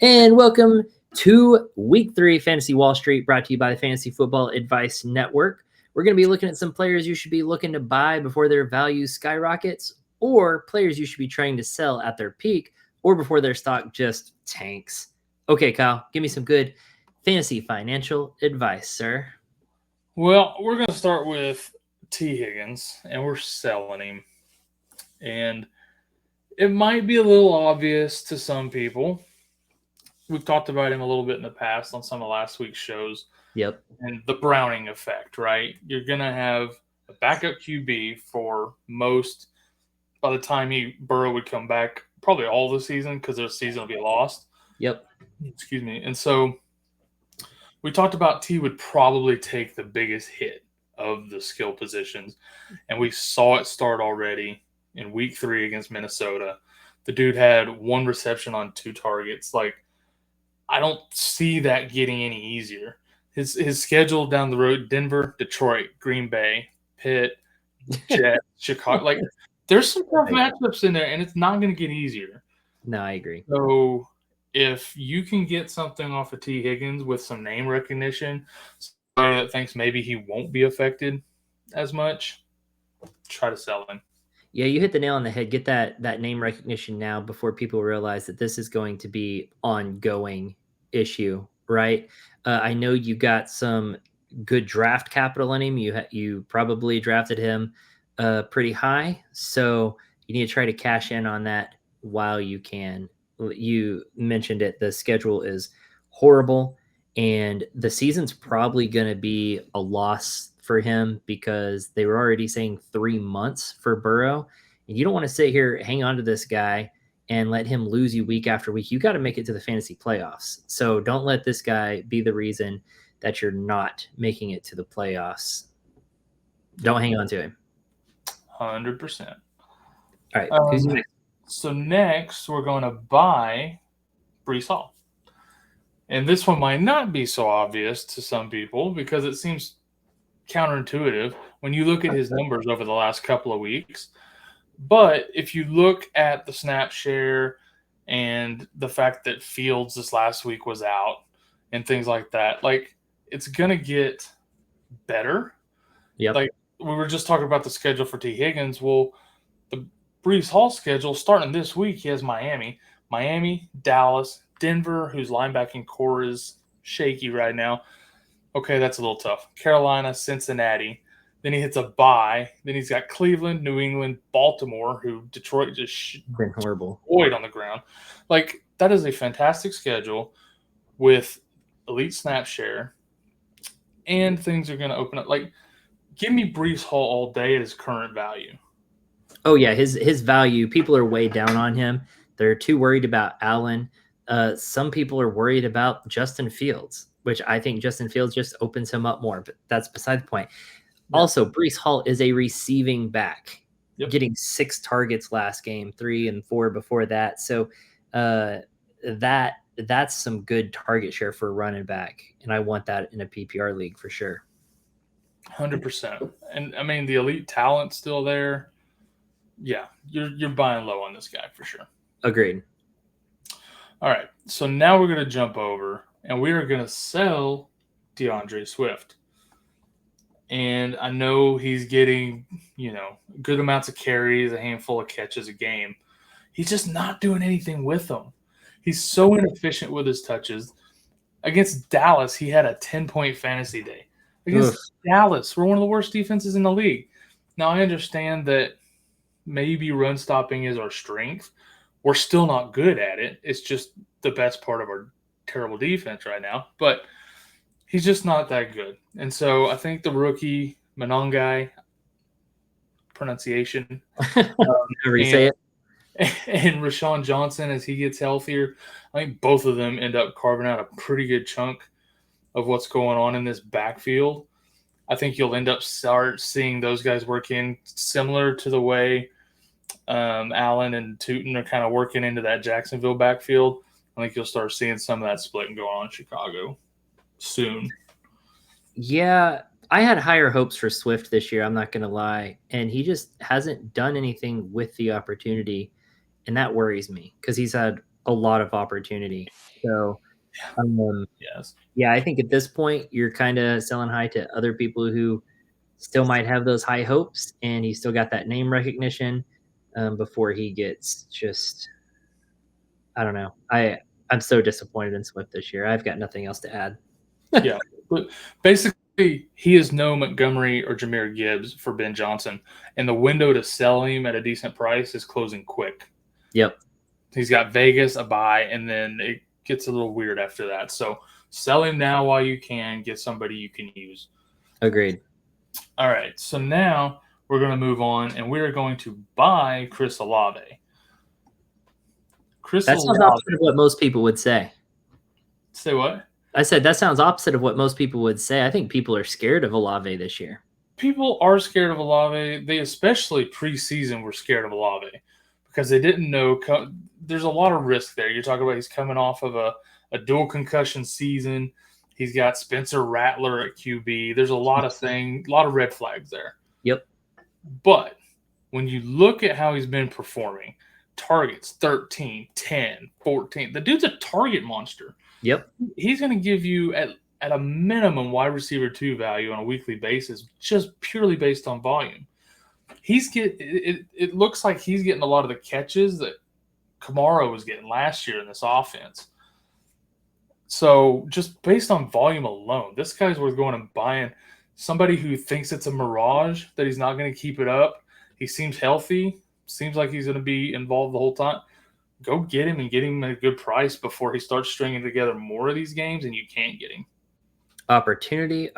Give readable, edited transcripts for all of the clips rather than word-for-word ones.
And welcome to Week 3 Fantasy Wall Street, brought to you by the Fantasy Football Advice Network. We're going to be looking at some players you should be looking to buy before their value skyrockets, or players you should be trying to sell at their peak, or before their stock just tanks. Okay, Kyle, give me some good fantasy financial advice, sir. Well, we're going to start with Tee Higgins, and we're selling him. And it might be a little obvious to some people. We've talked about him a little bit in the past on some of last week's shows. Yep. And the Browning effect, right? You're going to have a backup QB for most, by the time Burrow would come back, probably all the season, because their season will be lost. Yep. Excuse me. And so we talked about T would probably take the biggest hit of the skill positions, and we saw it start already in Week 3 against Minnesota. The dude had 1 reception on 2 targets. Like, I don't see that getting any easier. His schedule down the road: Denver, Detroit, Green Bay, Pitt, Jets, Chicago. Like, there's some tough matchups in there, and it's not going to get easier. No, I agree. So if you can get something off of Tee Higgins with some name recognition, somebody that thinks maybe he won't be affected as much, try to sell him. Yeah, you hit the nail on the head. Get that name recognition now before people realize that this is going to be ongoing issue, right? I know you got some good draft capital in him. You probably drafted him pretty high, so you need to try to cash in on that while you can. You mentioned it. The schedule is horrible, and the season's probably going to be a loss for him because they were already saying 3 months for Burrow. And you don't want to sit here, hang on to this guy and let him lose you week after week. You got to make it to the fantasy playoffs. So don't let this guy be the reason that you're not making it to the playoffs. Don't hang on to him. 100%. All right. Who's next? So next, we're going to buy Breece Hall. And this one might not be so obvious to some people because it seems counterintuitive when you look at his numbers over the last couple of weeks. But if you look at the snap share and the fact that Fields this last week was out and things like that, like, it's going to get better. Yep. Like, we were just talking about the schedule for Tee Higgins. Well, the Breece Hall schedule starting this week, he has Miami, Dallas, Denver, whose linebacking core is shaky right now. Okay, that's a little tough. Carolina, Cincinnati. Then he hits a bye. Then he's got Cleveland, New England, Baltimore, who Detroit just been horrible. Destroyed on the ground. Like, that is a fantastic schedule with elite snap share, and things are going to open up. Like, give me Breece Hall all day at his current value. Oh, yeah, his value, people are way down on him. They're too worried about Allen. Some people are worried about Justin Fields, which I think Justin Fields just opens him up more, but that's beside the point. Yeah. Also, Breece Hall is a receiving back, getting 6 targets last game, 3 and 4 before that. So that's some good target share for a running back, and I want that in a PPR league for sure. 100%. And, I mean, the elite talent's still there. Yeah, you're buying low on this guy for sure. Agreed. All right, so now we're going to jump over, and we are going to sell DeAndre Swift. And I know he's getting, good amounts of carries, a handful of catches a game. He's just not doing anything with them. He's so inefficient with his touches. Against Dallas, he had a 10-point fantasy day. Against Dallas, we're one of the worst defenses in the league. Now, I understand that maybe run stopping is our strength. We're still not good at it. It's just the best part of our terrible defense right now. But he's just not that good. And so I think the rookie, Monongai, pronunciation. However you say it. And Rashawn Johnson, as he gets healthier, I think both of them end up carving out a pretty good chunk of what's going on in this backfield. I think you'll end up start seeing those guys work in similar to the way Allen and Tootin are kind of working into that Jacksonville backfield. I think you'll start seeing some of that splitting going on in Chicago soon. Yeah, I had higher hopes for Swift this year, I'm not going to lie. And he just hasn't done anything with the opportunity. And that worries me because he's had a lot of opportunity. So, Yes. yeah, I think at this point you're kind of selling high to other people who still might have those high hopes, and he still got that name recognition before he gets just, I don't know. I'm so disappointed in Swift this year. I've got nothing else to add. Yeah. But basically, he is no Montgomery or Jahmyr Gibbs for Ben Johnson, and the window to sell him at a decent price is closing quick. Yep. He's got Vegas, a buy, and then it gets a little weird after that. So sell him now while you can. Get somebody you can use. Agreed. All right. So now we're going to move on, and we are going to buy Chris Olave. Chris That sounds Olave. opposite of what most people would say. Say what? I said that sounds opposite of what most people would say. I think people are scared of Olave this year. People are scared of Olave. They especially preseason were scared of Olave because they didn't know. There's a lot of risk there. You're talking about he's coming off of a dual concussion season. He's got Spencer Rattler at QB. There's a lot of things, a lot of red flags there. Yep. But when you look at how he's been performing, targets 13, 10, 14. The dude's a target monster. Yep. He's going to give you at a minimum wide receiver 2 value on a weekly basis, just purely based on volume. It looks like he's getting a lot of the catches that Kamara was getting last year in this offense. So just based on volume alone, this guy's worth going and buying. Somebody who thinks it's a mirage, that he's not going to keep it up. He seems healthy. Seems like he's going to be involved the whole time. Go get him and get him at a good price before he starts stringing together more of these games and you can't get him. Opportunity.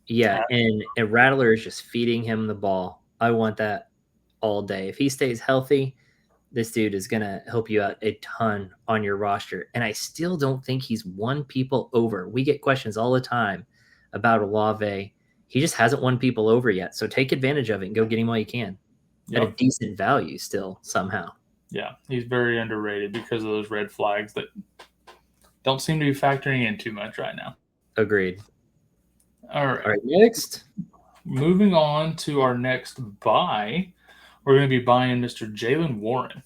Yeah, and Rattler is just feeding him the ball. I want that all day. If he stays healthy, this dude is going to help you out a ton on your roster. And I still don't think he's won people over. We get questions all the time about Olave. He just hasn't won people over yet. So take advantage of it and go get him while you can. At a decent value still, somehow. Yeah, he's very underrated because of those red flags that don't seem to be factoring in too much right now. Agreed. All right. All right, next. Moving on to our next buy, we're going to be buying Mr. Jaylen Warren.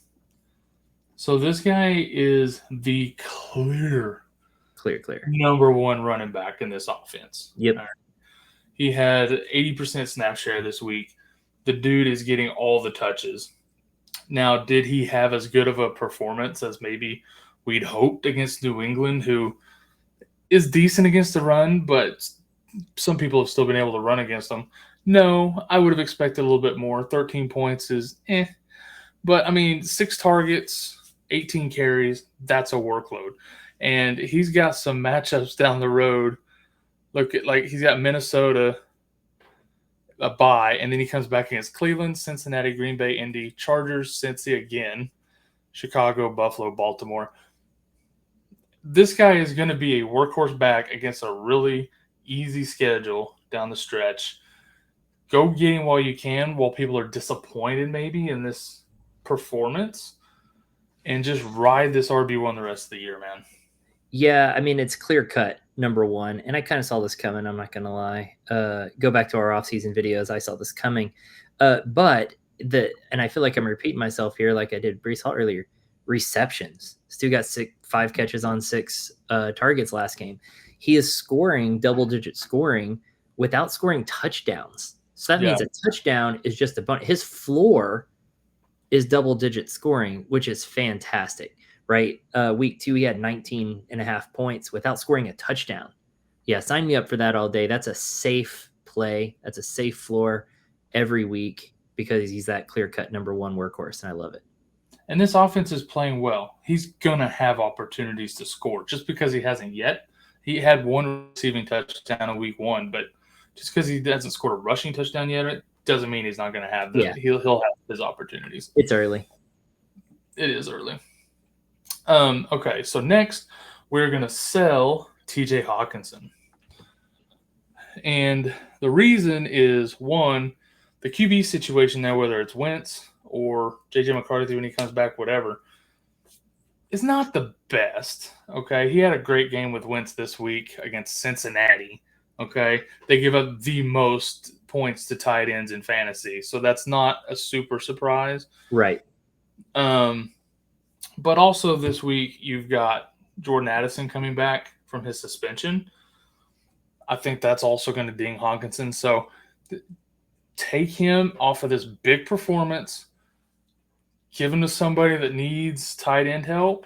So this guy is the clear number one running back in this offense. Yep. Right. He had 80% snap share this week. The dude is getting all the touches. Now, did he have as good of a performance as maybe we'd hoped against New England, who is decent against the run, but some people have still been able to run against them? No, I would have expected a little bit more. 13 points is But, 6 targets, 18 carries, that's a workload. And he's got some matchups down the road. Look at, he's got Minnesota, a bye, and then he comes back against Cleveland, Cincinnati, Green Bay, Indy, Chargers, Cincy again, Chicago, Buffalo, Baltimore. This guy is going to be a workhorse back against a really easy schedule down the stretch. Go get him while you can, while people are disappointed maybe in this performance, and just ride this RB1 the rest of the year, man. Yeah, it's clear-cut, number one, and I kind of saw this coming, I'm not going to lie. Go back to our off-season videos, I saw this coming. And I feel like I'm repeating myself here like I did Breece Hall earlier, receptions. Stu got 5 catches on 6 targets last game. He is scoring double-digit scoring without scoring touchdowns. So that means a touchdown is just a bonus. His floor is double-digit scoring, which is fantastic. Right. Week 2, he had 19.5 points without scoring a touchdown. Yeah. Sign me up for that all day. That's a safe play. That's a safe floor every week because he's that clear-cut number one workhorse. And I love it. And this offense is playing well. He's going to have opportunities to score just because he hasn't yet. He had 1 receiving touchdown in week 1, but just because he hasn't scored a rushing touchdown yet, it doesn't mean he's not going to have he'll have his opportunities. It's early. It is early. Okay, so next we're going to sell TJ Hockenson. And the reason is, one, the QB situation now, whether it's Wentz or J.J. McCarthy when he comes back, whatever, is not the best, okay? He had a great game with Wentz this week against Cincinnati, okay? They give up the most points to tight ends in fantasy, so that's not a super surprise. Right. But also this week, you've got Jordan Addison coming back from his suspension. I think that's also going to ding Hockenson. So take him off of this big performance, give him to somebody that needs tight end help,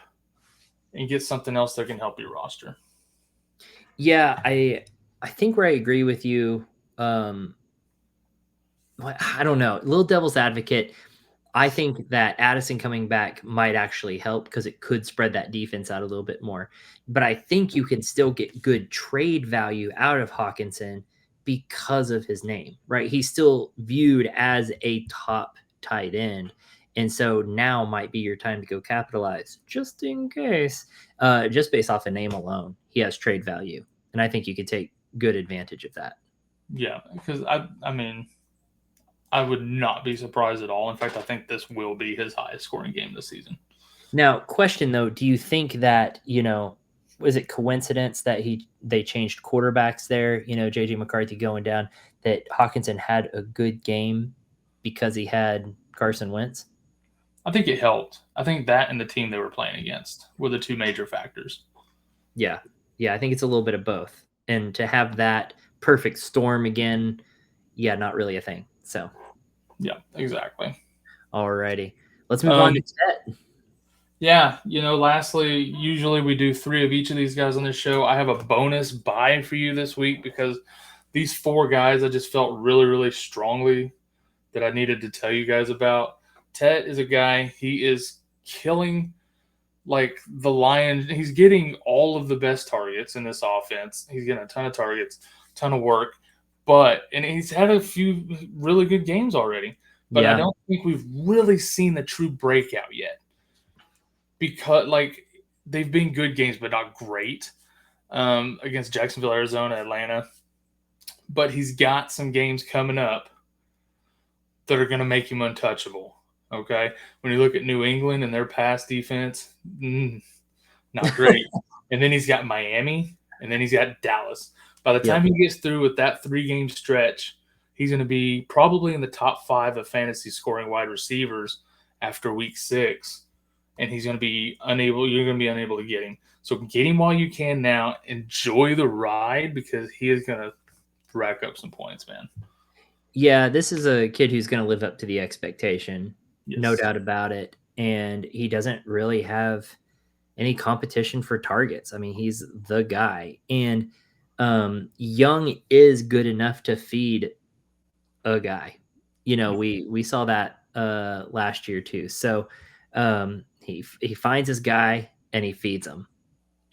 and get something else that can help your roster. Yeah, I think where I agree with you. I don't know. Little devil's advocate. I think that Addison coming back might actually help because it could spread that defense out a little bit more. But I think you can still get good trade value out of Hockenson because of his name, right? He's still viewed as a top tight end. And so now might be your time to go capitalize just in case, just based off a name alone. He has trade value. And I think you could take good advantage of that. Yeah, because I mean, I would not be surprised at all. In fact, I think this will be his highest scoring game this season. Now, question though, do you think that, was it coincidence that they changed quarterbacks there, JJ McCarthy going down, that Hockenson had a good game because he had Carson Wentz? I think it helped. I think that and the team they were playing against were the two major factors. Yeah. Yeah, I think it's a little bit of both. And to have that perfect storm again, yeah, not really a thing. So, yeah, exactly. Alrighty. Let's move on to Tet. Yeah, lastly, usually we do 3 of each of these guys on this show. I have a bonus buy for you this week because these 4 guys I just felt really, really strongly that I needed to tell you guys about. Tet is a guy, he is killing like the Lions. He's getting all of the best targets in this offense. He's getting a ton of targets, ton of work. And he's had a few really good games already. But yeah. I don't think we've really seen the true breakout yet. Because they've been good games, but not great against Jacksonville, Arizona, Atlanta. But he's got some games coming up that are going to make him untouchable. Okay, when you look at New England and their pass defense, not great. And then he's got Miami, and then he's got Dallas. By the time he gets through with that 3-game stretch, he's going to be probably in the top 5 of fantasy scoring wide receivers after week 6. And he's going to be unable. You're going to be unable to get him. So get him while you can now. Enjoy the ride because he is going to rack up some points, man. Yeah, this is a kid who's going to live up to the expectation. Yes. No doubt about it. And he doesn't really have any competition for targets. I mean, he's the guy. And Young is good enough to feed a guy. We saw that last year too. So he finds his guy and he feeds him.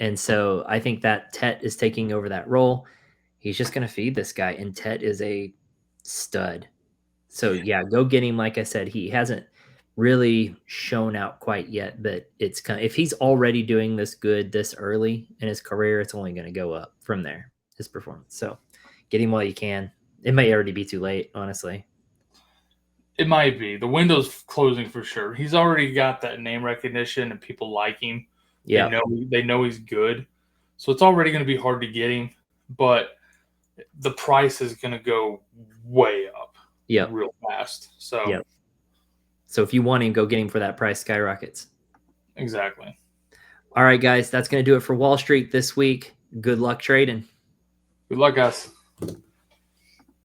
And so I think that Tet is taking over that role. He's just going to feed this guy. And Tet is a stud. So yeah, go get him. Like I said, he hasn't really shown out quite yet, but it's kind of, if he's already doing this good this early in his career, it's only going to go up from there, his performance. So get him while you can. It may already be too late, honestly. It might be. The window's closing for sure. He's already got that name recognition and people like him. Yeah. They know he's good. So it's already going to be hard to get him, but the price is going to go way up real fast. So So if you want him, go get him for that price skyrockets. Exactly. All right, guys, that's going to do it for Wall Street this week. Good luck trading. Good luck, guys.